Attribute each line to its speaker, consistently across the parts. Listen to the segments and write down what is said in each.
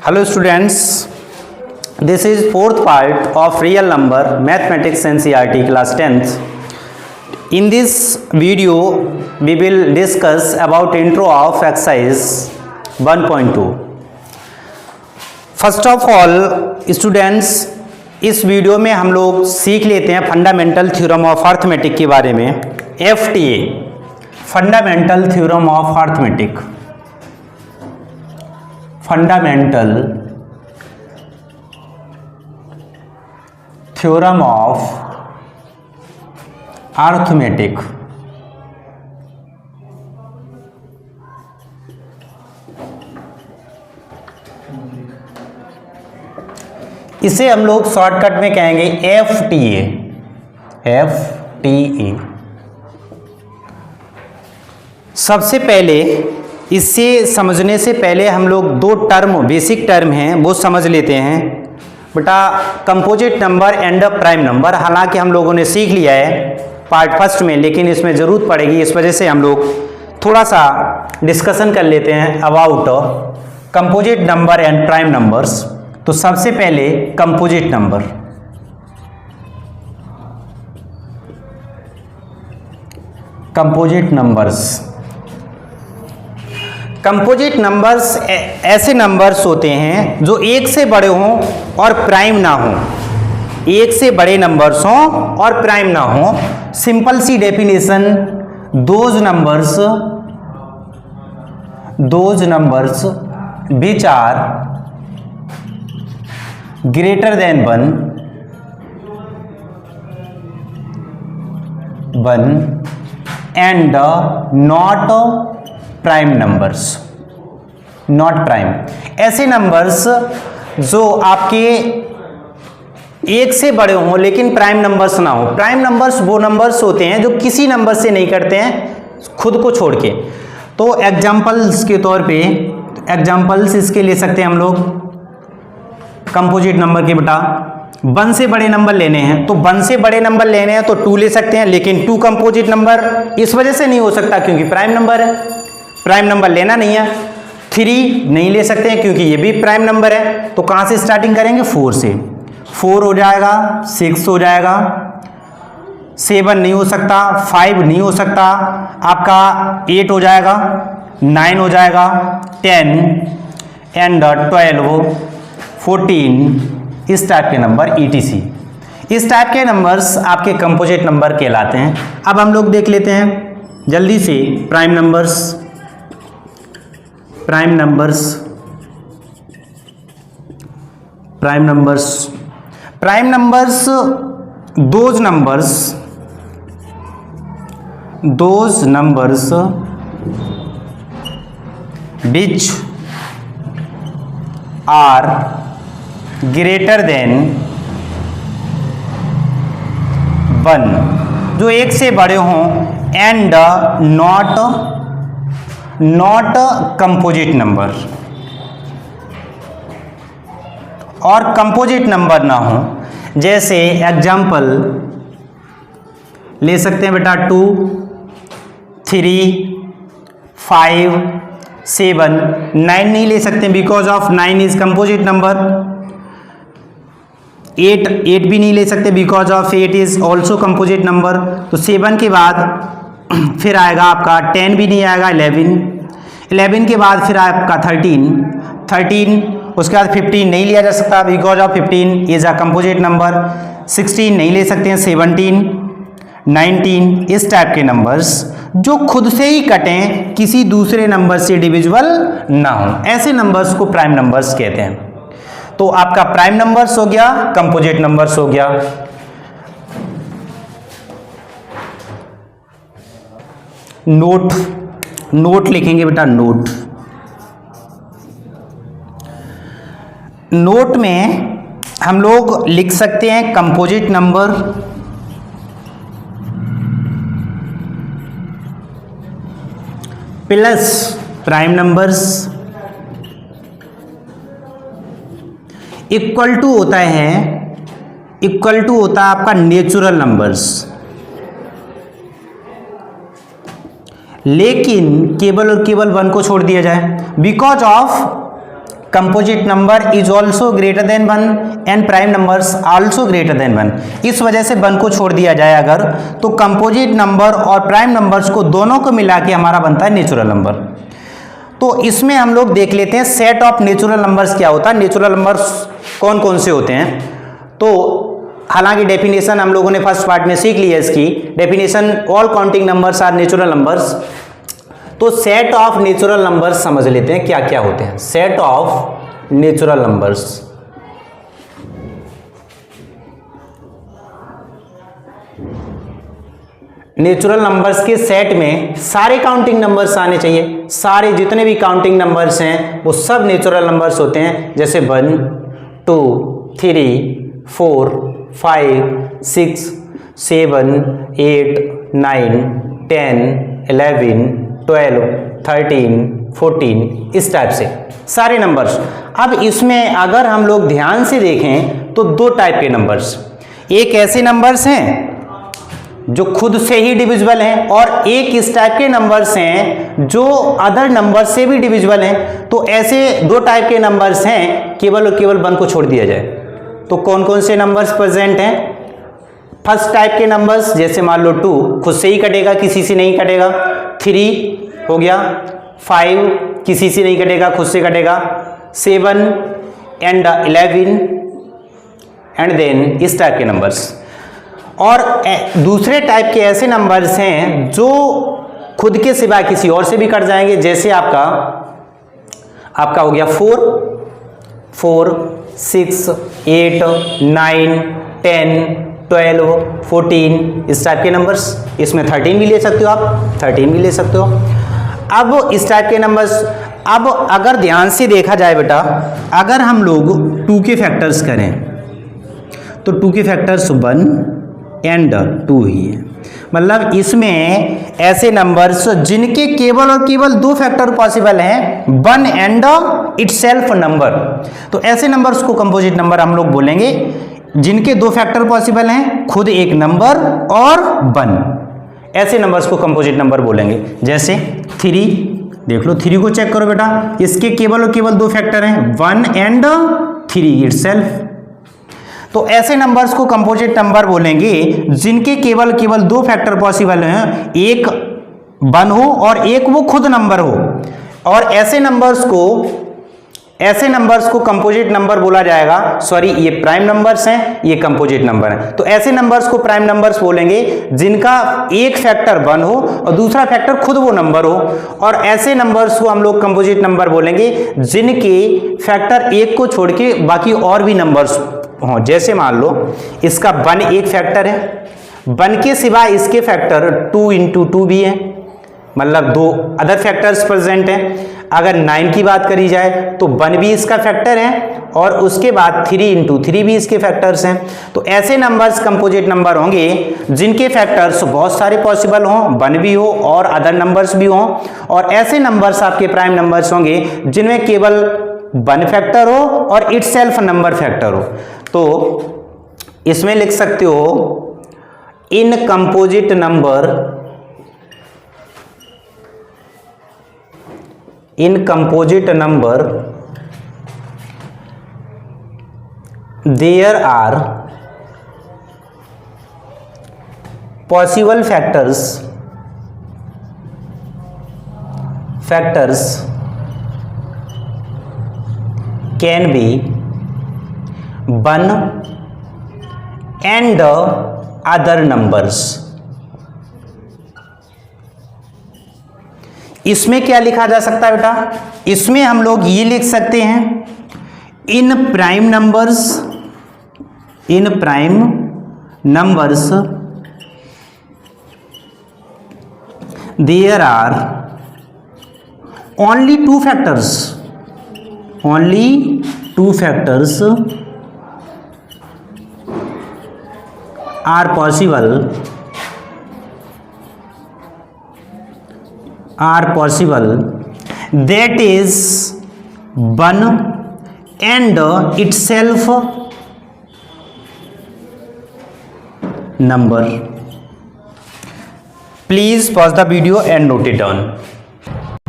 Speaker 1: Hello students, this is fourth part of real number mathematics NCERT class 10th. In this video we will discuss about intro of exercise 1.2. First of all students, इस video में हम लोग सीख लेते हैं fundamental theorem of arithmetic के बारे में। FTA fundamental theorem of arithmetic, fundamental theorem of arithmetic. इसे हम लोग शॉर्टकट में कहेंगे FTA। FTA सबसे पहले इससे समझने से पहले हम लोग दो टर्म, बेसिक टर्म हैं, वो समझ लेते हैं। बेटा composite number and prime number, हालांकि हम लोगों ने सीख लिया है पार्ट फर्स्ट में, लेकिन इसमें ज़रूरत पड़ेगी, इस वजह से हम लोग थोड़ा सा डिस्कशन कर लेते हैं about composite number and prime numbers. तो सबसे पहले composite number. Composite numbers, composite numbers ऐसे नंबर्स होते हैं जो एक से बड़े हों और प्राइम ना हों। एक से बड़े नंबर्स हों और प्राइम ना हों। सिंपल सी definition, those numbers which are greater than one and not prime numbers, not prime. ऐसे नंबर्स जो आपके एक से बड़े हों लेकिन प्राइम नंबर्स ना हो। प्राइम नंबर्स वो नंबर्स होते हैं जो किसी नंबर से नहीं करते हैं खुद को छोड़ के। तो एग्जाम्पल्स के तौर पे, एग्जाम्पल्स इसके ले सकते हैं हम लोग कंपोजिट नंबर के। बेटा 1 से बड़े नंबर लेने हैं, तो 1 से बड़े नंबर लेने हैं तो 2 ले सकते हैं, लेकिन 2 कंपोजिट नंबर इस वजह से नहीं हो सकता क्योंकि प्राइम नंबर है, प्राइम नंबर लेना नहीं है। 3 नहीं ले सकते हैं क्योंकि ये भी प्राइम नंबर है। तो कहाँ से स्टार्टिंग करेंगे? 4 से। 4 हो जाएगा, 6 हो जाएगा, 7 नहीं हो सकता, 5 नहीं हो सकता, आपका 8 हो जाएगा, 9 हो जाएगा, 10 एंड 12, 14, इस टाइप के नंबर ETC। इस टाइप के नंबर्स आपके कंपोजिट नंबर कहलाते हैं। अब हम लोग देख लेते हैं जल्दी से prime numbers. Prime numbers, prime numbers, prime numbers those numbers which are greater than 1, जो एक से बड़े हों, एंड नॉट कंपोजिट नंबर, और कंपोजिट नंबर ना हो। जैसे एग्जाम्पल ले सकते हैं बेटा 2, 3, 5, 7, 9 नहीं ले सकते because of 9 is composite number. 8 भी नहीं ले सकते because of 8 is also composite number. तो 7 के बाद फिर आएगा आपका 10 भी नहीं आएगा, 11 के बाद फिर आपका 13, उसके बाद 15 नहीं लिया जा सकता because of 15 is a composite number. 16 नहीं ले सकते हैं, 17, 19, इस टाइप के नंबर्स जो खुद से ही कटें, किसी दूसरे नंबर से डिविजिबल ना हो, ऐसे नंबर्स को प्राइम नंबर्स कहते हैं। तो आपका प्राइम नंबर्स हो गया, कंपोजिट नंबर्स हो गया। नोट लिखेंगे बेटा, नोट में हम लोग लिख सकते हैं composite number plus prime numbers equal to होता है आपका नेचुरल नंबर्स। लेकिन केवल और केवल 1 को छोड़ दिया जाए because of composite number is also greater than 1 and prime numbers also greater than 1। इस वजह से 1 को छोड़ दिया जाए अगर, तो कंपोजिट नंबर और प्राइम नंबर्स को दोनों को मिला के हमारा बनता है नेचुरल नंबर। तो इसमें हम लोग देख लेते हैं सेट ऑफ नेचुरल नंबर्स क्या होता है, नेचुरल नंबर्स कौन कौन से होते हैं। तो हालांकि डेफिनेशन हम लोगों ने फर्स्ट पार्ट में सीख ली है इसकी definition, all counting numbers are natural numbers. तो सेट ऑफ नेचुरल नंबर्स समझ लेते हैं क्या क्या होते हैं। Set of natural numbers, natural numbers के सेट में सारे काउंटिंग नंबर्स आने चाहिए, सारे जितने भी काउंटिंग नंबर्स हैं वो सब नेचुरल नंबर्स होते हैं, जैसे 1 2 3 4 5 6 7 8 9 10 11 12 13 14 इस टाइप से सारे नंबर्स। अब इसमें अगर हम लोग ध्यान से देखें तो दो टाइप के नंबर्स, एक ऐसे नंबर्स हैं जो खुद से ही डिविजिबल हैं और एक इस टाइप के नंबर्स हैं जो अदर नंबर से भी डिविजिबल हैं। तो ऐसे दो टाइप के नंबर्स हैं, केवल और केवल 1 को छोड़ दिया जाए तो कौन कौन से नंबर्स प्रेजेंट हैं। फर्स्ट टाइप के नंबर्स जैसे मान लो 2 खुद से ही कटेगा, किसी से नहीं कटेगा, 3 हो गया, 5 किसी से नहीं कटेगा, खुद से कटेगा, 7 एंड 11 एंड देन इस टाइप के नंबर्स। और दूसरे टाइप के ऐसे नंबर्स हैं जो खुद के सिवा किसी और से भी कट जाएंगे, जैसे आपका हो गया 4 6 8 9 10 12 14 इस टाइप के नंबर्स। इसमें 13 भी ले सकते हो आप, 13 भी ले सकते हो। अब इस टाइप के नंबर्स, अब अगर ध्यान से देखा जाए बेटा, अगर हम लोग 2 के फैक्टर्स करें तो 2 के फैक्टर्स 1 एंड 2 ही है। मतलब इसमें ऐसे नंबर्स जिनके केवल और केवल 2 फैक्टर पॉसिबल हैं, 1 एंड इटसेल्फ नंबर। तो ऐसे नंबर्स को कंपोजिट नंबर हम लोग बोलेंगे जिनके 2 फैक्टर पॉसिबल हैं, खुद एक नंबर और 1, ऐसे नंबर्स को कंपोजिट नंबर बोलेंगे। जैसे 3 देख लो, 3 को चेक करो बेटा, इसके केवल और केवल 2 फैक्टर हैं, 1 एंड 3 इटसेल्फ। तो ऐसे नंबर्स को कंपोजिट नंबर बोलेंगे जिनके केवल 2 फैक्टर पॉसिबल हैं, एक 1 हो और एक वो खुद नंबर हो। और ऐसे नंबर्स को कंपोजिट नंबर बोला जाएगा। सॉरी, ये प्राइम नंबर्स हैं, ये कंपोजिट नंबर हैं। तो ऐसे नंबर्स को प्राइम नंबर्स बोलेंगे जिनका एक फैक्टर 1 हो और दूसरा फैक्टर खुद वो नंबर हो। और ऐसे नंबर्स को हम लोग कंपोजिट नंबर बोलेंगे जिनके फैक्टर 1 को छोड़ के बाकी और भी नंबर्स हो। जैसे मान लो इसका 1 एक फैक्टर है, 1 के सिवा इसके फैक्टर 2 इंटू 2 भी है, मतलब 2 अदर फैक्टर्स प्रेजेंट हैं। अगर 9 की बात करी जाए तो 1 भी इसका फैक्टर है और उसके बाद 3 इंटू 3 भी इसके फैक्टर्स हैं। तो ऐसे नंबर्स कंपोजिट नंबर होंगे जिनके फैक्टर्स बहुत सारे पॉसिबल हों, 1 भी हो और अदर नंबर्स भी हों। और ऐसे नंबर्स आपके प्राइम नंबर्स होंगे जिनमें केवल 1 फैक्टर हो और इटसेल्फ नंबर फैक्टर हो। तो इसमें लिख सकते हो in composite number, in composite number there are possible factors can be 1 and other numbers। इसमें क्या लिखा जा सकता है बेटा, इसमें हम लोग ये लिख सकते हैं in prime numbers there are only 2 factors are possible that is 1 and itself number। Please pause the video and note it down.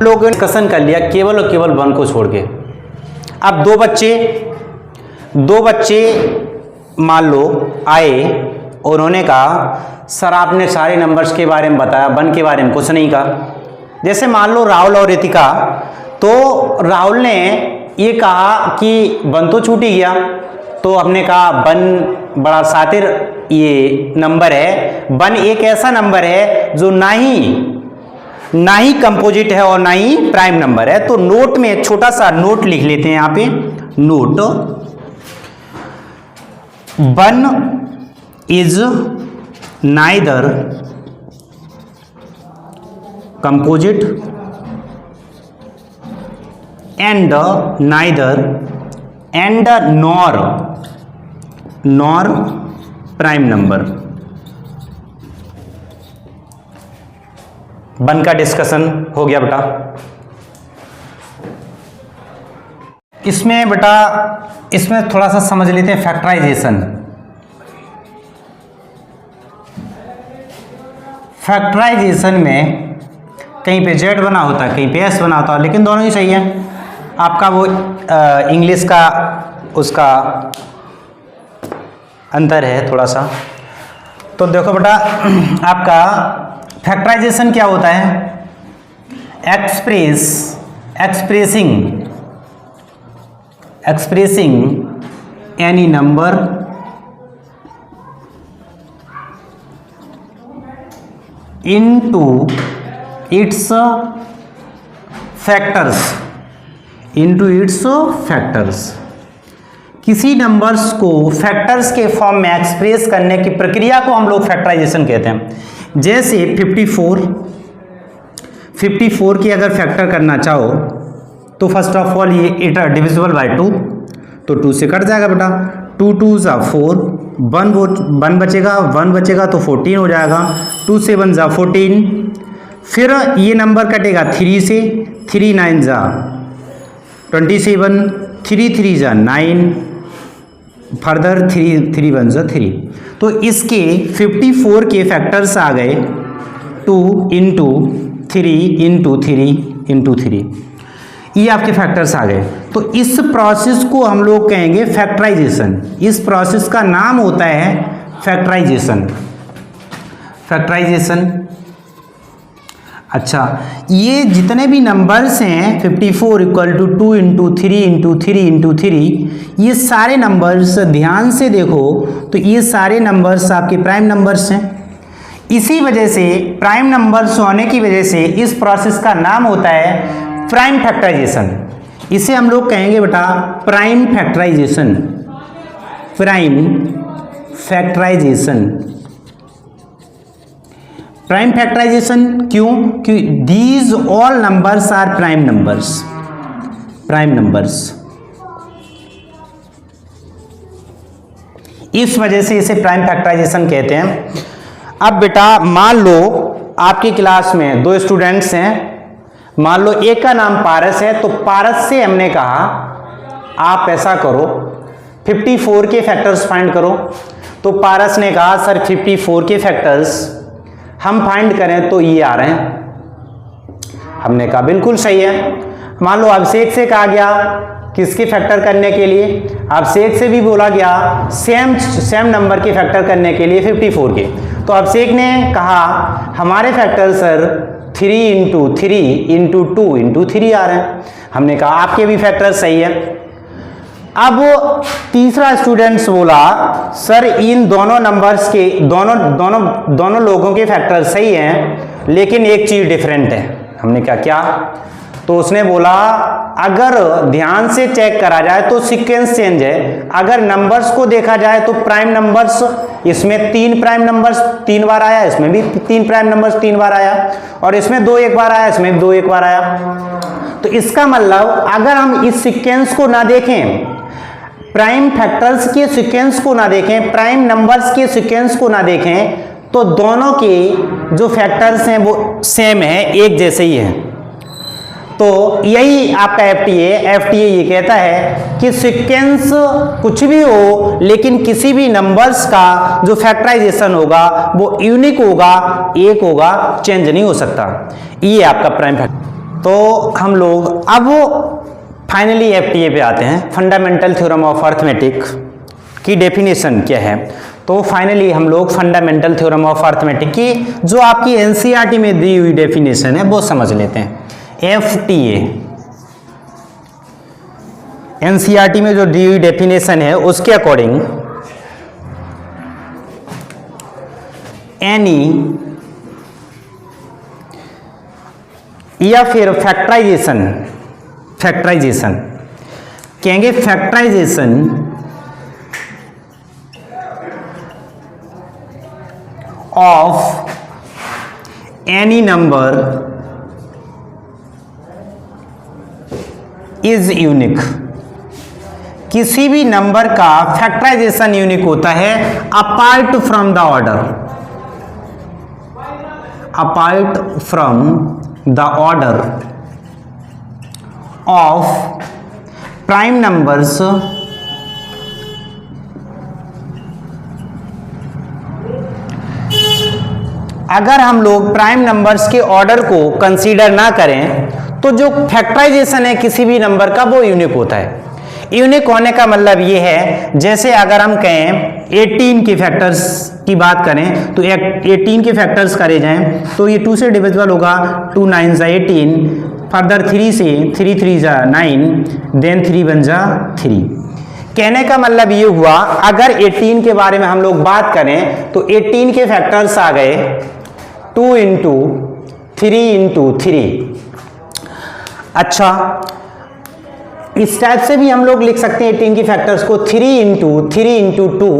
Speaker 1: लोगों ने डिस्कशन कर लिया केवल और केवल 1 को छोड़ के। अब दो बच्चे मान लो आए और उन्होंने कहा सर आपने सारे नंबर्स के बारे में बताया, 1 के बारे में कुछ नहीं कहा। जैसे मान लो राहुल और रितिका, तो राहुल ने ये कहा कि 1 तो छूट ही गया, तो हमने कहा 1 बड़ा शातिर ये नंबर है। 1 एक ऐसा नंबर है जो ना ही कंपोजिट है और ना ही प्राइम नंबर है। तो नोट में एक छोटा सा नोट लिख लेते हैं, यहां पे note, 1 is neither composite and nor prime number. 1 का डिस्कशन हो गया बेटा। इसमें थोड़ा सा समझ लेते हैं फैक्टराइजेशन। फैक्टराइजेशन में कहीं पे Z बना होता है, कहीं पे S बना होता है, लेकिन दोनों ही सही है। आपका वो इंग्लिश का उसका अंतर है थोड़ा सा। तो देखो बेटा, आपका फैक्टराइजेशन क्या होता है? Expressing any number into its factors। किसी नंबर्स को फैक्टर्स के फॉर्म में एक्सप्रेस करने की प्रक्रिया को हम लोग फैक्टराइजेशन कहते हैं। जैसे 54 की अगर फैक्टर करना चाहो तो फर्स्ट ऑफ ऑल ये इट डिविजिबल बाय 2, तो 2 से कट जाएगा बेटा। 2 2 ज़ा 4, 1 बचेगा तो 14 हो जाएगा। 2 7 ज़ा 14, फिर ये नंबर कटेगा 3 से, 3 9 ज़ा 27, 3 3 ज़ा 9, फर्दर 3 1 ज़ा 3। तो इसके 54 के फैक्टर्स आ गए 2 इंटू 3 इंटू 3 इंटू 3, ये आपके फैक्टर्स आ गए। तो इस प्रोसेस को हम लोग कहेंगे फैक्टराइजेशन। इस प्रोसेस का नाम होता है फैक्टराइजेशन। अच्छा, ये जितने भी नंबर्स हैं 54 equal to 2 into 3 into 3 into 3, ये सारे नंबर्स ध्यान से देखो तो ये सारे नंबर्स आपके प्राइम नंबर्स हैं। इसी वजह से प्राइम नंबर्स होने की वजह से इस प्रोसेस का नाम होता है प्राइम फैक्टराइजेशन। इसे हम लोग कहेंगे बेटा प्राइम फैक्टराइजेशन। प्राइम फैक्टराइजेशन क्यों? कि these all numbers are prime numbers. इस वजह से इसे प्राइम फैक्टराइजेशन कहते हैं। अब बेटा मान लो आपकी क्लास में 2 स्टूडेंट्स हैं, मान लो एक का नाम पारस है, तो पारस से हमने कहा आप ऐसा करो 54 के फैक्टर्स फाइंड करो। तो पारस ने कहा सर 54 के फैक्टर्स हम फाइंड करें तो ये आ रहे हैं। हमने कहा बिल्कुल सही है। मान लो अभिषेक से कहा गया किसके फैक्टर करने के लिए, अभिषेक से भी बोला गया सेम नंबर के फैक्टर करने के लिए 54 के। तो अभिषेक ने कहा हमारे factor sir 3 into 3 into 2 into 3 आ रहे हैं। हमने कहा आपके भी फैक्टर सही है। अब तीसरा स्टूडेंट्स बोला सर इन दोनों नंबर्स के दोनों लोगों के फैक्टर सही हैं, लेकिन एक चीज डिफरेंट है। हमने कहा क्या? तो उसने बोला अगर ध्यान से चेक करा जाए तो सीक्वेंस चेंज है। अगर नंबर्स को देखा जाए तो प्राइम नंबर्स, इसमें 3 प्राइम नंबर्स 3 बार आया, इसमें भी 3 प्राइम नंबर्स 3 बार आया, और इसमें 2 एक बार आया, इसमें 2 एक बार आया। तो इसका मतलब अगर हम इस सीक्वेंस को ना देखें, प्राइम फैक्टर्स के सीक्वेंस को ना देखें, प्राइम नंबर्स के सीक्वेंस को ना देखें, तो दोनों के जो फैक्टर्स हैं वो सेम है, एक जैसे ही है। तो यही आपका एफटीए ये कहता है कि सीक्वेंस कुछ भी हो, लेकिन किसी भी नंबर्स का जो फैक्टराइजेशन होगा वो यूनिक होगा, एक होगा, चेंज नहीं हो सकता। ये आपका प्राइम फैक्टर। तो हम लोग अब फाइनली एफटीए पे आते हैं। फंडामेंटल थ्योरम ऑफ अर्थमेटिक की डेफिनेशन क्या है? तो फाइनली हम लोग फंडामेंटल थ्योरम ऑफ अर्थमेटिक की जो आपकी एनसीईआरटी में दी हुई डेफिनेशन है वो समझ लेते हैं। एफटीए एनसीईआरटी में जो दी हुई डेफिनेशन है उसके अकॉर्डिंग एनी या फिर फैक्टराइजेशन कहेंगे factorisation of any number is unique. किसी भी नंबर का फैक्टराइजेशन यूनिक होता है apart from the order, apart from the order of prime numbers अगर हम लोग प्राइम नंबर्स के ऑर्डर को कंसीडर ना करें तो जो फैक्टराइजेशन है किसी भी नंबर का वो यूनिक होता है। यूनिक होने का मतलब ये है, जैसे अगर हम कहें 18 के फैक्टर्स की बात करें तो 18 के फैक्टर्स करे जाएं तो ये 2 से डिविजिबल होगा, 2 9 जा 18, फर्दर 3 से 3 3 जा 9, देन 3 बन जा 3। कहने का मतलब ये हुआ अगर 18 के बारे में हम लोग बात करें तो 18 के फैक्टर्स आ गए 2 इंटू 3 इंटू 3। अच्छा, इस टाइप से भी हम लोग लिख सकते हैं 18 की फैक्टर्स को 3 इंटू 2।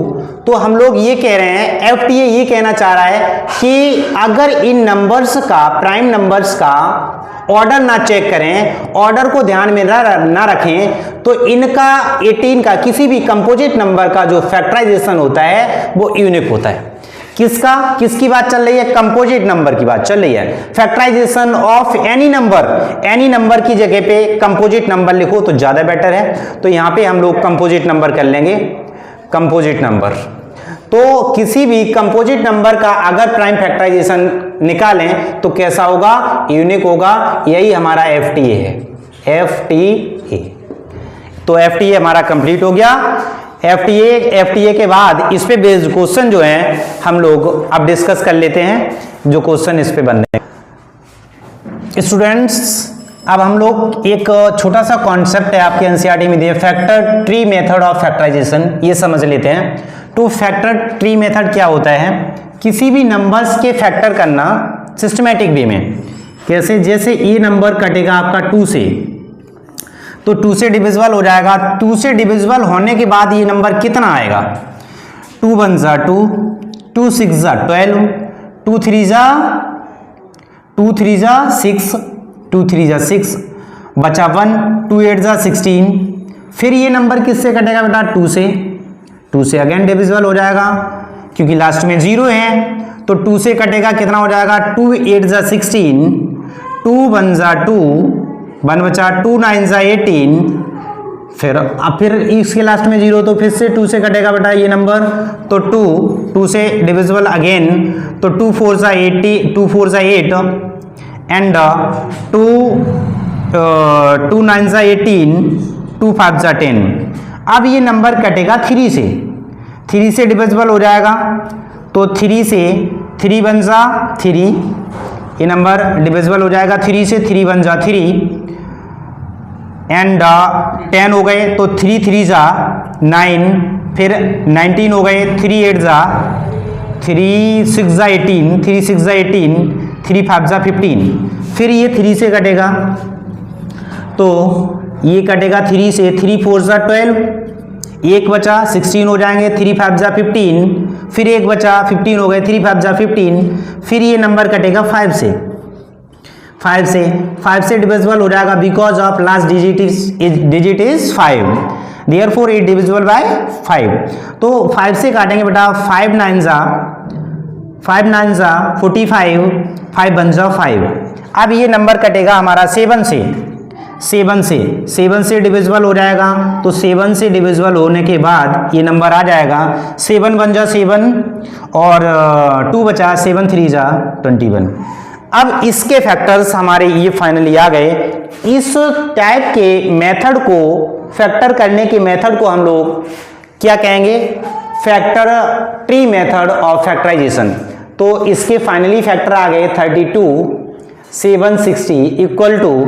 Speaker 1: तो हम लोग ये कह रहे हैं, एफटीए ये कहना चाह रहा है कि अगर इन नंबर्स का, प्राइम नंबर्स का ऑर्डर ना चेक करें, ऑर्डर को ध्यान में ना रखें तो इनका 18 का किसी भी कंपोजिट नंबर का जो फैक्टराइजेशन होता है वो यूनिक होता है। किसका, किसकी बात चल रही है? कंपोजिट नंबर की बात चल रही है। फैक्टराइजेशन ऑफ एनी नंबर की जगह पे कंपोजिट नंबर लिखो तो ज्यादा बेटर है। तो यहां पे हम लोग कंपोजिट नंबर कर लेंगे, कंपोजिट नंबर। तो किसी भी कंपोजिट नंबर का अगर प्राइम फैक्टराइजेशन निकालें तो कैसा होगा? यूनिक होगा। यही हमारा एफटीए है, एफटीए। तो एफटीए हमारा कंप्लीट हो गया। एफटीए के बाद इस पे बेस्ड क्वेश्चन जो है हम लोग अब डिस्कस कर लेते हैं, जो क्वेश्चन इस पे बन रहे हैं। स्टूडेंट्स, अब हम लोग एक छोटा सा कॉन्सेप्ट है आपके एनसीईआरटी में दिया, factor tree method of factorisation, ये समझ लेते हैं। तो फैक्टर ट्री मेथड क्या होता है? किसी भी नंबर्स के फैक्टर करना सिस्टमैटिक वे में। कैसे? जैसे ये नंबर कटेगा आपका 2 से, तो 2 से डिविजिबल हो जाएगा। 2 से डिविजिबल होने के बाद ये नंबर कितना आएगा? 2 1 जा 2, 2 6 जा 12, 2 3 जा 6, 2 3 जा 6, बचा 1, 2 8 जा 16। फिर ये नंबर किससे कटेगा बेटा? 2 से अगेन डिविजिबल हो जाएगा क्योंकि लास्ट में 0 है। तो 2 से कटेगा, कितना हो जाएगा? 2 8 जा 16, 2 1 जा 2, 1 बचा, 2 9 जा 18। फिर इसके लास्ट में 0, तो फिर से 2 से कटेगा बेटा ये नंबर, तो 2 से डिविजिबल अगेन, तो 2 4 जा 8 एंड 2 9 जा 18, 2 5 जा 10। अब ये नंबर कटेगा 3 से डिविजिबल हो जाएगा। तो 3 से 3 1 जा 3, ये नंबर डिविजिबल हो जाएगा 3 से, 3 1 जा 3 एंड 10 हो गए, तो 3 3 जा 9, फिर 19 हो गए, 3 8 जा 3 6 जा 18, 3 6 जा 18, 3 5 जा 15। फिर ये 3 से कटेगा, तो ये कटेगा 3 से, 3 4 जा 12, 1 बचा 16 हो जाएंगे, 3 5 जा 15, फिर 1 बचा 15 हो गए, 3 5 जा 15। फिर ये नंबर कटेगा 5 से, 5 से डिविजिबल हो जाएगा because of last digit is 5, therefore it divisible by 5। तो 5 से काटेंगे बेटा, 5 9 जा 45, 5 1 जा 5। अब ये नंबर कटेगा हमारा 7 से डिविजिबल हो जाएगा। तो 7 से डिविजिबल होने के बाद ये नंबर आ जाएगा 7 1 जा 7 और 2 बचा, 7 3 जा 21। अब इसके फैक्टर्स हमारे ये फाइनली आ गए। इस टाइप के मेथड को, फैक्टर करने के मेथड को हम लोग क्या कहेंगे? Factor tree method of factorization. तो इसके फाइनली फैक्टर आ गए 32 760 equal to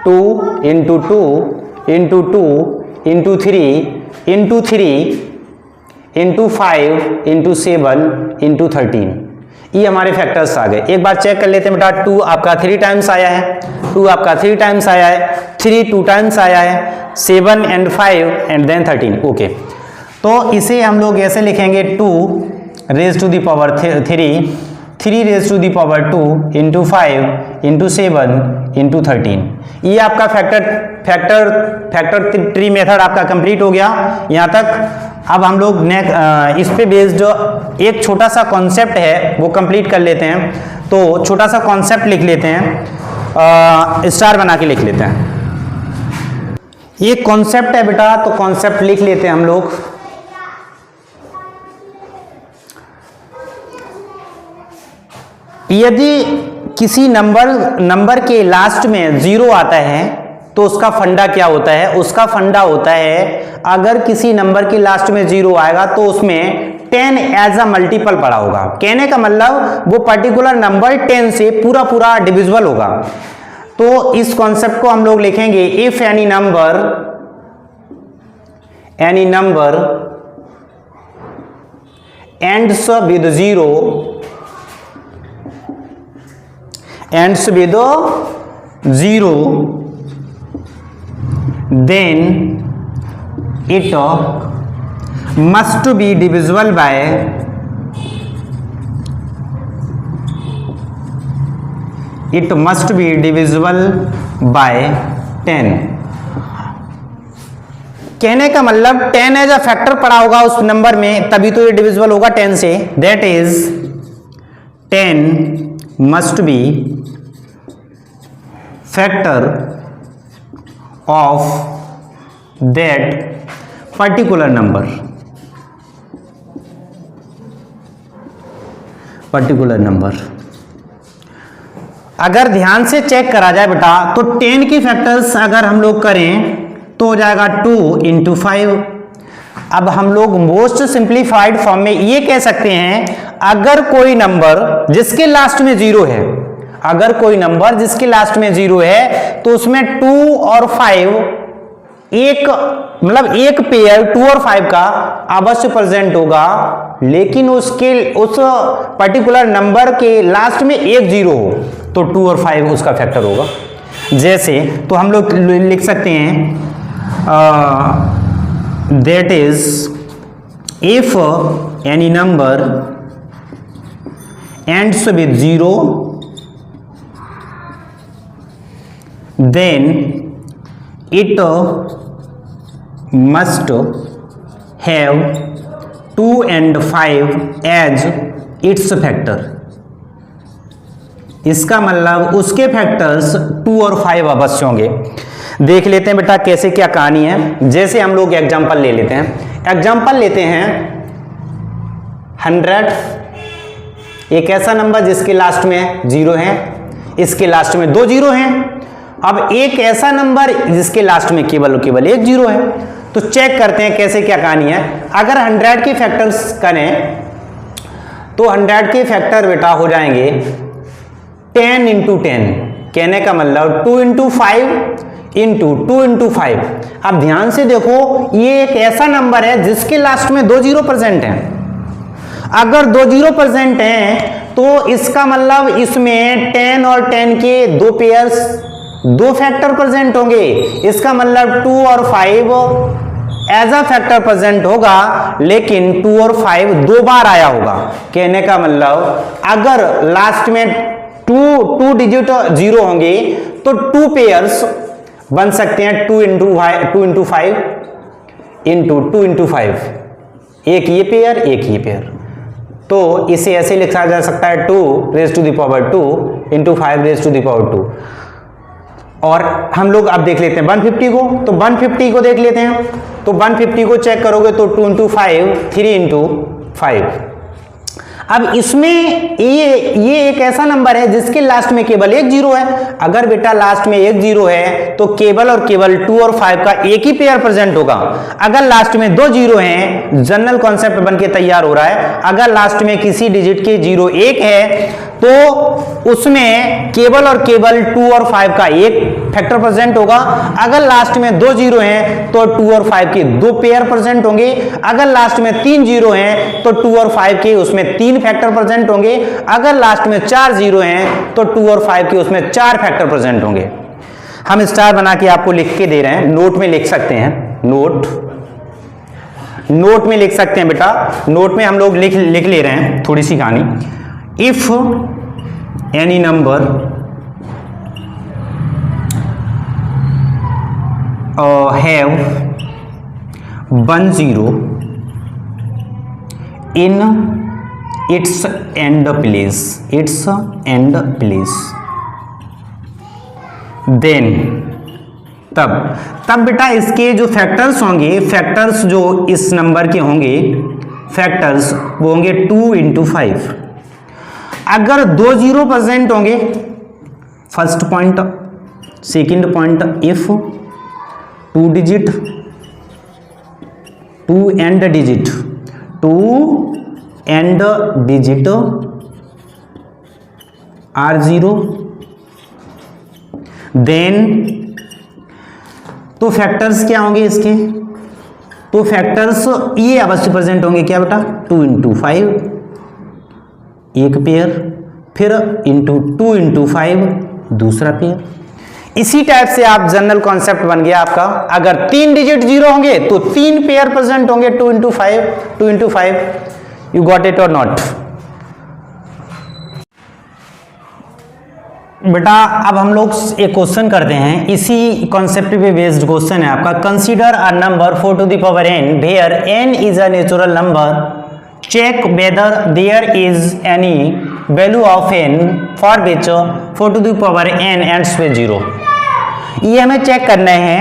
Speaker 1: 2 into 2 into 2 into 3 into 3 into 5 into 7 into 13। ये हमारे फैक्टर्स आ गए। एक बार चेक कर लेते हैं बेटा। 2 आपका 3 टाइम्स आया है, 2 आपका 3 टाइम्स आया है, 3 2 टाइम्स आया है, 7 एंड 5 एंड देन 13। ओके, तो इसे हम लोग ऐसे लिखेंगे 2 raise to the power 3 raise to the power 2 into 5 into 7 into 13। ये आपका फैक्टर ट्री मेथड आपका कंप्लीट हो गया यहाँ तक। अब हम लोग इस पे बेस्ड एक छोटा सा कॉन्सेप्ट है वो कंप्लीट कर लेते हैं। तो छोटा सा कॉन्सेप्ट लिख लेते हैं, स्टार बना के लिख लेते हैं। ये कॉन्सेप्ट है बेटा, तो कॉन्सेप्ट लिख लेते हैं हम लोग। यदि किसी नंबर के लास्ट में 0 आता है तो उसका फंडा क्या होता है? उसका फंडा होता है, अगर किसी नंबर के लास्ट में 0 आएगा तो उसमें 10 एज अ मल्टीपल पड़ा होगा। कहने का मतलब वो पर्टिकुलर नंबर 10 से पूरा डिविजिबल होगा। तो इस कॉन्सेप्ट को हम लोग लिखेंगे, if any number ends with 0 then it must be divisible by 10। कहने का मतलब 10 एज अ फैक्टर पड़ा होगा उस नंबर में, तभी तो ये डिविजिबल होगा 10 से। That is 10 must be factor of that particular number. अगर ध्यान से चेक करा जाए बेटा तो 10 की फैक्टर्स अगर हम लोग करें तो हो जाएगा 2 इंटू 5। अब हम लोग मोस्ट सिंप्लीफाइड फॉर्म में ये कह सकते हैं, अगर कोई नंबर जिसके लास्ट में 0 है, अगर कोई नंबर जिसके लास्ट में 0 है तो उसमें 2 और 5 एक पेयर 2 और 5 का अवश्य प्रेजेंट होगा, लेकिन उस पर्टिकुलर नंबर के लास्ट में एक 0 हो तो 2 और 5 उसका फैक्टर होगा। जैसे तो हम लोग लिख सकते हैं that is if any number ends with 0 then it must have 2 and 5 as its factor। इसका मतलब उसके फैक्टर्स 2 और 5 अवश्य होंगे। देख लेते हैं बेटा कैसे क्या कहानी है। जैसे हम लोग एग्जांपल ले लेते हैं, एग्जांपल लेते हैं 100, एक ऐसा नंबर जिसके लास्ट में 0 है, इसके लास्ट में 2 0 हैं। अब एक ऐसा नंबर जिसके लास्ट में केवल एक 0 है। तो चेक करते हैं कैसे क्या कहानी है। अगर 100 के फैक्टर्स करें तो 100 के फैक्टर बेटा हो जाएंगे 10 इंटू 10। कहने का मतलब 2 इंटू 5 इंटू 2 इंटू 5। अब ध्यान से देखो, ये एक ऐसा नंबर है जिसके लास्ट में 2 0 प्रेजेंट है। अगर 2 0 प्रेजेंट हैं तो इसका मतलब इसमें 10 और 10 के 2 पेयर्स 2 फैक्टर प्रेजेंट होंगे। इसका मतलब 2 और 5 एज अ फैक्टर प्रेजेंट होगा, लेकिन 2 और 5 2 बार आया होगा। कहने का मतलब अगर लास्ट में 2 डिजिट 0 होंगे तो 2 पेयर्स बन सकते हैं 2 इंटू 5 इंटू 2 इंटू 5, एक ये पेयर एक ये पेयर। तो इसे ऐसे लिखा जा सकता है 2 raise to the power 2 into 5 raise to the power 2। और हम लोग अब देख लेते हैं 150 को। तो 150 को देख लेते हैं। तो 150 को चेक करोगे तो 2 इंटू 5 3 इंटू 5। अब इसमें ये एक ऐसा नंबर है जिसके लास्ट में केवल एक जीरो है। अगर बेटा लास्ट में एक जीरो है तो केवल और केवल 2 और 5 का एक ही पेयर प्रेजेंट होगा। अगर लास्ट में दो जीरो हैं, जनरल कॉन्सेप्ट बन के तैयार हो रहा है, अगर लास्ट में किसी डिजिट के जीरो एक है तो उसमें केवल और केवल 2 और 5 का एक फैक्टर प्रेजेंट होगा। अगर लास्ट में दो जीरो हैं तो 2 और 5 के दो पेयर प्रेजेंट होंगे। अगर लास्ट में 3 जीरो हैं तो 2 और 5 के उसमें 3 फैक्टर प्रेजेंट होंगे। अगर लास्ट में 4 जीरो हैं तो 2 और 5 के उसमें 4 फैक्टर प्रेजेंट होंगे। हम स्टार बना के आपको लिख के दे रहे हैं, नोट में लिख सकते हैं, नोट में लिख सकते हैं बेटा, नोट में हम लोग लिख ले रहे हैं थोड़ी सी कहानी। If any number have 1 0 in its end place, then तब बेटा इसके जो फैक्टर्स होंगे, फैक्टर्स जो इस नंबर के होंगे, फैक्टर्स वो होंगे 2 into 5। अगर दो जीरो प्रेजेंट होंगे, first point, second point, if 2 digit, 2 end digit are zero, then तो फैक्टर्स क्या होंगे इसके, तो फैक्टर्स ये अवश्य प्रेजेंट होंगे क्या बेटा, 2 into 5 एक पेयर, फिर इंटू 2 into 5 दूसरा पेयर। इसी टाइप से आप जनरल कॉन्सेप्ट बन गया आपका। अगर 3 डिजिट जीरो होंगे तो 3 पेयर प्रेजेंट होंगे, 2 into 5। यू गॉट इट और नॉट बेटा? अब हम लोग एक क्वेश्चन करते हैं, इसी कॉन्सेप्ट पे बेस्ड क्वेश्चन है आपका। Consider a number 4 to the power n where n is a natural number, check whether there is any value of n for which 4 to the power n ends with 0। ये हमें check करना है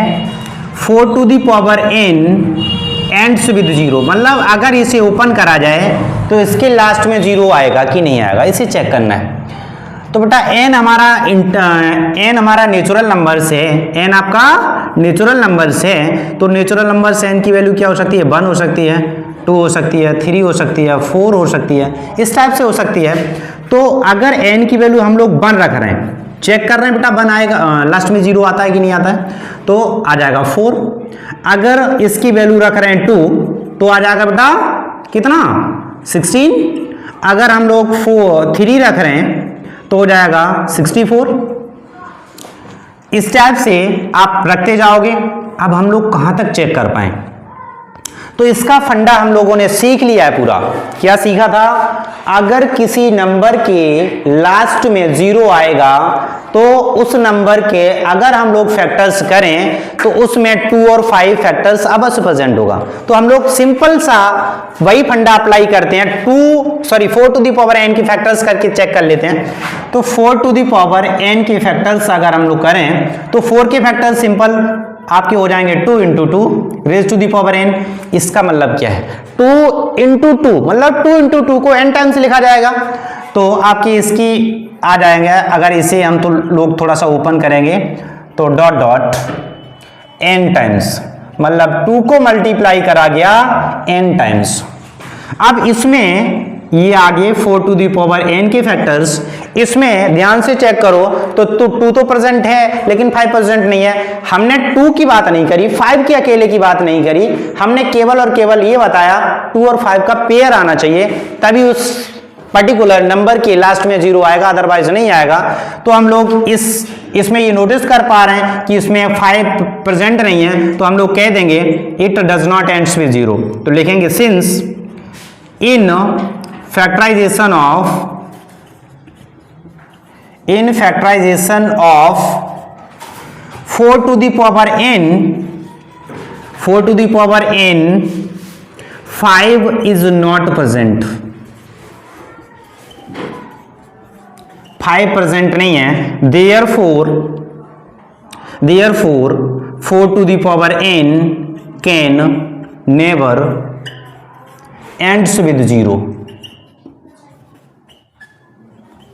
Speaker 1: 4 to the power n ends with 0, मतलब अगर इसे open करा जाए तो इसके लास्ट में 0 आएगा कि नहीं आएगा, इसे चेक करना है। तो बेटा n हमारा नेचुरल नंबर से, n आपका नेचुरल नंबर से, तो नेचुरल नंबर से n की वैल्यू क्या हो सकती है, 1 हो सकती है, 2 हो सकती है, 3 हो सकती है, 4 हो सकती है, इस टाइप से हो सकती है। तो अगर n की वैल्यू हम लोग 1 रख रहे हैं, चेक कर रहे हैं बेटा 1 आएगा, लास्ट में 0 आता है कि नहीं आता है, तो आ जाएगा 4। अगर इसकी वैल्यू रख रहे हैं 2 तो आ जाएगा बेटा कितना, 16। अगर हम लोग 3 रख रहे हैं तो हो जाएगा 64। इस टाइप से आप रखते जाओगे। अब हम लोग कहां तक चेक कर पाए, तो इसका फंडा हम लोगों ने सीख लिया है पूरा। क्या सीखा था, अगर किसी नंबर के लास्ट में 0 आएगा तो उस नंबर के अगर हम लोग फैक्टर्स करें तो उसमें 2 और 5 फैक्टर्स अवश्य प्रेजेंट होगा। तो हम लोग सिंपल सा वही फंडा अप्लाई करते हैं, 4 टू दी पावर n के फैक्टर्स करके चेक कर लेते हैं। तो 4 टू दी पावर n के फैक्टर्स अगर हम लोग करें तो 4 के फैक्टर सिंपल आपके हो जाएंगे 2 into 2 raise to the power n। इसका मतलब क्या है, 2 into 2 मतलब 2 into 2 को n टाइम्स लिखा जाएगा, तो आपकी इसकी आ जाएंगे। अगर इसे हम तो लोग थोड़ा सा ओपन करेंगे तो डॉट डॉट n टाइम्स, मतलब 2 को मल्टीप्लाई करा गया n टाइम्स। अब इसमें ये आगे 4 टू दी पावर n के फैक्टर्स, इसमें ध्यान से चेक करो तो 2 तो प्रेजेंट है लेकिन 5 प्रेजेंट नहीं है। हमने 2 की बात नहीं करी, 5 की अकेले की बात नहीं करी, हमने केवल और केवल ये बताया 2 और 5 का पेयर आना चाहिए, तभी उस पर्टिकुलर नंबर के लास्ट में 0 आएगा, अदरवाइज नहीं आएगा। तो हम लोग इसमें ये नोटिस कर पा रहे हैं कि इसमें 5 प्रेजेंट नहीं है, तो हम लोग कह देंगे it does not ends with 0। तो लिखेंगे since in factorization of 4 to the power n 5 is not present, 5 present नहीं है, therefore 4 to the power n can never ends with 0।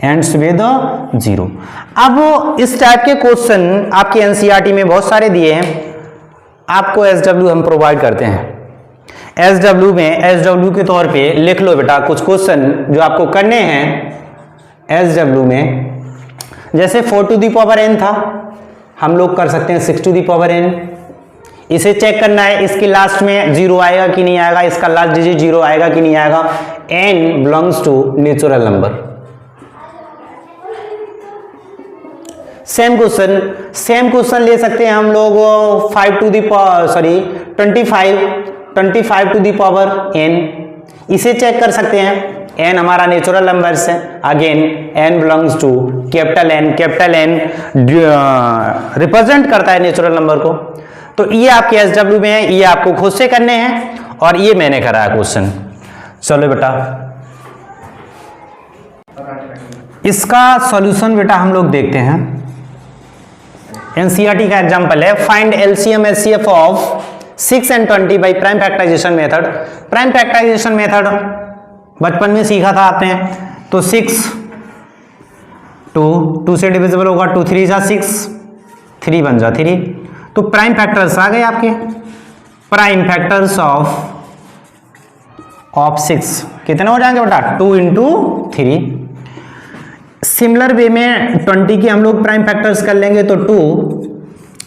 Speaker 1: Ends with 0। अब इस टाइप के क्वेश्चन आपके एनसीईआरटी में बहुत सारे दिए हैं, आपको एसडब्ल्यू हम प्रोवाइड करते हैं। एसडब्ल्यू के तौर पे लिख लो बेटा कुछ क्वेश्चन जो आपको करने हैं एसडब्ल्यू में। जैसे 4 टू द पावर n था, हम लोग कर सकते हैं 6 टू द पावर n। इसे चेक करना है इसके लास्ट में 0 आएगा कि नहीं आएगा, इसका लास्ट डिजिट 0 आएगा कि नहीं आएगा। n belongs to natural number. Same question ले सकते हैं हम लोग 25 टू द पावर n। इसे चेक कर सकते हैं, n हमारा नेचुरल नंबर्स है। Again n belongs to capital N represent करता है नेचुरल नंबर को। तो ये आपके एसडब्ल्यू में है, ये आपको खुद से करने हैं और ये मैंने करा है क्वेश्चन। चलो बेटा इसका सॉल्यूशन बेटा हम लोग देखते हैं। एनसीईआरटी का एग्जांपल है, find LCM HCF of 6 and 20 by prime factorization method. Prime factorization method बचपन में सीखा था आपने। तो 6 2 से डिविजिबल होगा, 2 3 जा 6, 3 1 जा 3। तो प्राइम फैक्टर्स आ गए आपके। प्राइम फैक्टर्स ऑफ 6 कितने हो जाएंगे बेटा, 2 into 3। सिमिलर वे में 20 के हम लोग प्राइम फैक्टर्स कर लेंगे। तो 2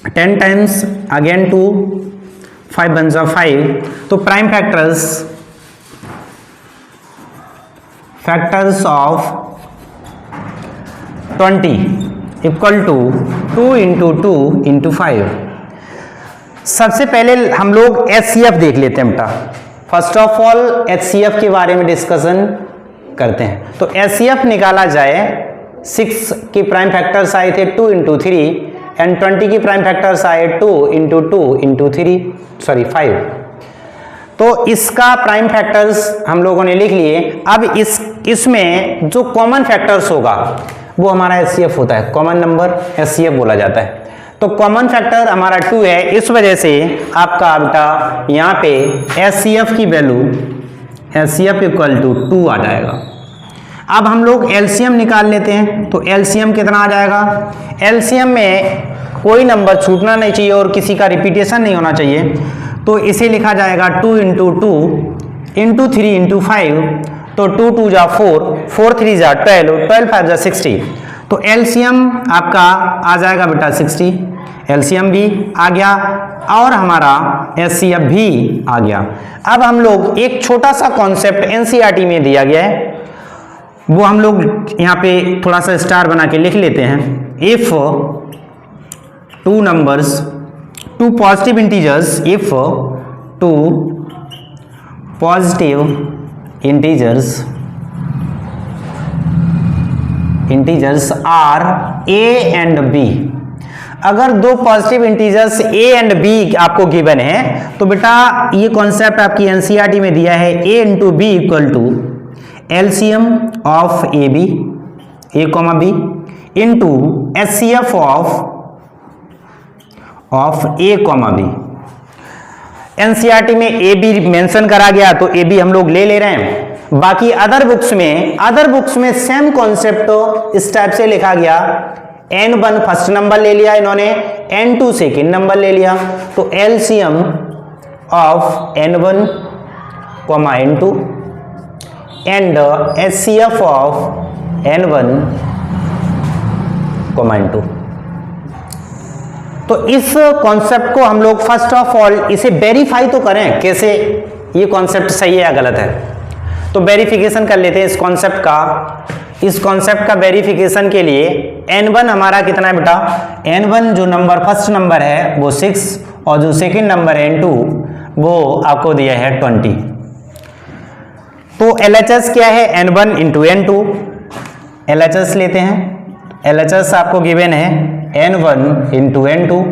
Speaker 1: 10 टाइम्स अगेन 2, 5 1 जा 5। तो prime factors of 20 equal to 2 into 2 into 5। सबसे पहले हम लोग एचसीएफ देख लेते हैं बेटा। फर्स्ट ऑफ ऑल एचसीएफ के बारे में डिस्कशन करते हैं। तो एचसीएफ निकाला जाए, 6 के प्राइम फैक्टर्स आए थे 2 into 3 एंड 20 के प्राइम फैक्टर्स आए 2 into 2 into 5। तो इसका प्राइम फैक्टर्स हम लोगों ने लिख लिए। अब इसमें जो कॉमन फैक्टर्स होगा वो हमारा एचसीएफ होता है, कॉमन नंबर एचसीएफ बोला जाता है। तो कॉमन फैक्टर हमारा 2 है, इस वजह से आपका बेटा यहाँ पे एचसीएफ की वैल्यू एचसीएफ इक्वल टू 2 आ जाएगा। अब हम लोग एलसीएम निकाल लेते हैं। तो एलसीएम कितना आ जाएगा, एलसीएम में कोई नंबर छूटना नहीं चाहिए और किसी का रिपीटेशन नहीं होना चाहिए। तो इसे लिखा जाएगा 2 into 2 into 3 into 5। तो 2 2 जा 4, 4 3 जा 12, 12 5 जा 60। तो एलसीएम आपका आ जाएगा बेटा 60। एलसीएम भी आ गया और हमारा एचसीएफ भी आ गया। अब हम लोग एक छोटा सा कॉन्सेप्ट एनसीईआरटी में दिया गया है, वो हम लोग यहाँ पे थोड़ा सा स्टार बना के लिख लेते हैं। If two positive integers, if two positive integers are a and b। अगर दो positive integers a and b आपको गिवन है तो बेटा ये कॉन्सेप्ट आपकी एनसीईआरटी में दिया है, a into b equal to LCM of a comma b into HCF of a comma b. NCERT में ए बी मेंशन करा गया तो ए बी हम लोग ले रहे हैं। बाकी अदर बुक्स में सेम कॉन्सेप्ट इस टाइप से लिखा गया। n1 फर्स्ट नंबर ले लिया इन्होंने, n2 सेकेंड नंबर ले लिया। तो LCM of n1 comma n2 and HCF of n1 comma n2। तो इस कॉन्सेप्ट को हम लोग फर्स्ट ऑफ ऑल इसे वेरीफाई तो करें, कैसे ये कॉन्सेप्ट सही है या गलत है। तो वेरिफिकेशन कर लेते हैं इस कॉन्सेप्ट का वेरिफिकेशन के लिए n1 हमारा कितना है बेटा, n1 जो नंबर फर्स्ट नंबर है वो 6 और जो सेकंड नंबर है n2 वो आपको दिया है 20। तो LHS क्या है, n1 इंटू n2। LHS लेते हैं, LHS आपको गिवन है n1 इंटू n2।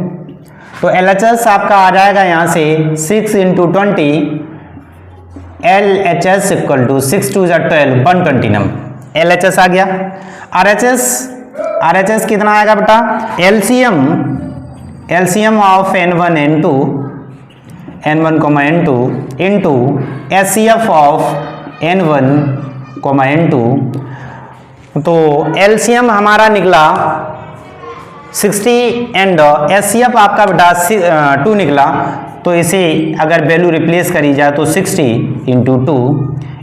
Speaker 1: तो LHS आपका आ जाएगा यहाँ से 6 into 20, LHS equal to 6 2 12 120 number LHS आ गया। RHS कितना आएगा बेटा, LCM of n1 n1 comma n2 into HCF of n1 comma n2 तो एलसीएम हमारा निकला 60 एंड एचसीएफ आपका बेटा 2 निकला। तो इसे अगर वैल्यू रिप्लेस करी जाए तो 60 इंटू 2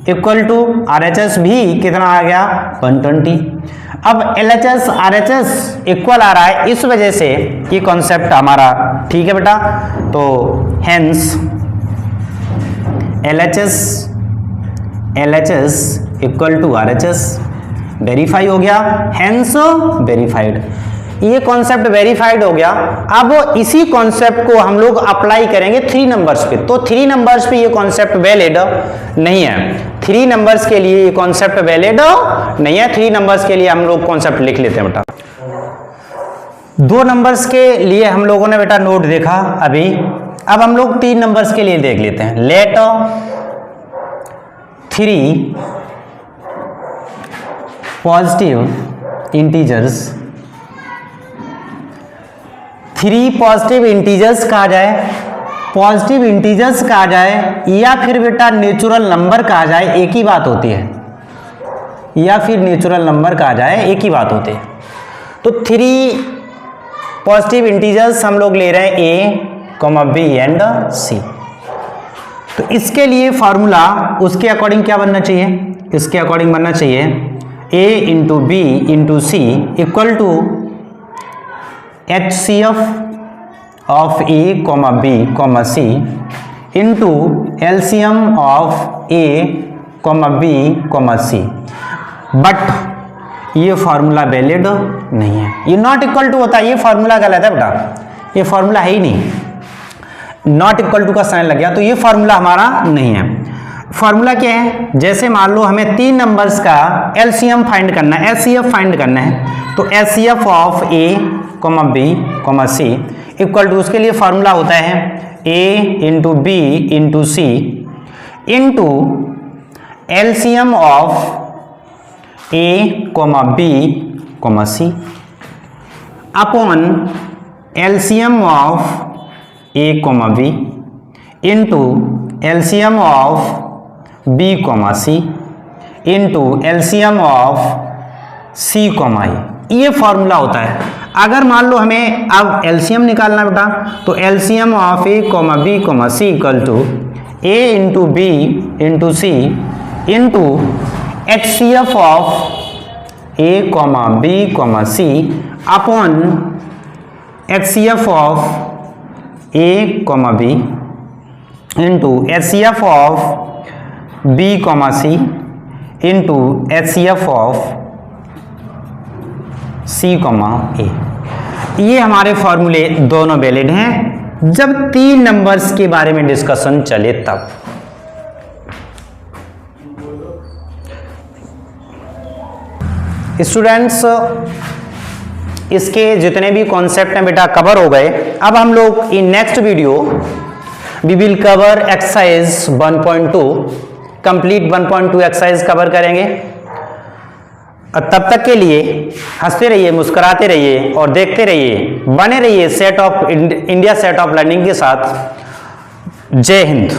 Speaker 1: इक्वल टू RHS भी कितना आ गया 120। अब LHS RHS इक्वल आ रहा है, इस वजह से ये कॉन्सेप्ट हमारा ठीक है बेटा। तो hence LHS equal to RHS verify हो गया, हेंस वेरीफाइड। ये कॉन्सेप्ट वेरीफाइड हो गया। अब इसी कॉन्सेप्ट को हम लोग अप्लाई करेंगे 3 नंबर्स पे। तो 3 नंबर्स पे ये कॉन्सेप्ट वैलिड नहीं है। 3 नंबर्स के लिए ये कॉन्सेप्ट वैलिड नहीं है। 3 नंबर्स के लिए हम लोग कॉन्सेप्ट लिख लेते हैं बेटा। 2 नंबर्स के लिए हम लोगों ने बेटा नोट देखा अभी। अब हम लोग 3 नंबर्स के लिए देख लेते हैं। Let 3 positive integers, 3 positive integers कहा जाए, पॉजिटिव इंटीजर्स कहा जाए या फिर बेटा नेचुरल नंबर कहा जाए, एक ही बात होती है। या फिर नेचुरल नंबर कहा जाए, एक ही बात होती है। तो 3 पॉजिटिव इंटीजर्स हम लोग ले रहे हैं A, B एंड C। तो इसके लिए फॉर्मूला उसके अकॉर्डिंग क्या बनना चाहिए? इसके अकॉर्डिंग बनना चाहिए A into B into C equal to HCF of A, B, C into LCM of A, B, C। But ये फॉर्मूला वैलिड नहीं है। ये नॉट इक्वल टू होता है, ये फॉर्मूला गलत है बेटा, ये फॉर्मूला है ही नहीं। नॉट इक्वल टू का साइन लग गया तो ये फॉर्मूला हमारा नहीं है। फॉर्मूला क्या है? जैसे मान लो हमें 3 नंबर्स का एलसीएम फाइंड करना है, एचसीएफ फाइंड करना है। तो HCF of A, B, C equal to, उसके लिए फॉर्मूला होता है A into B into C into LCM of A, B, C upon LCM of A, B into LCM of B, C into LCM of C, A। ये formula होता है। अगर मान लो हमें अब एलसीएम निकालना बेटा, तो LCM of A, B, C equal to A into B into C into HCF of A, B, C upon HCF of A, B into HCF of B, C into HCF of C, A। ये हमारे फॉर्मूले दोनों valid हैं जब 3 numbers के बारे में discussion चले तब। स्टूडेंट्स, इसके जितने भी कॉन्सेप्ट हैं बेटा कवर हो गए। अब हम लोग in next video we will cover exercise 1.2, complete 1.2 exercise cover करेंगे। तब तक के लिए हंसते रहिए, मुस्कुराते रहिए और देखते रहिए, बने रहिए set of India set of learning के साथ। जय हिंद।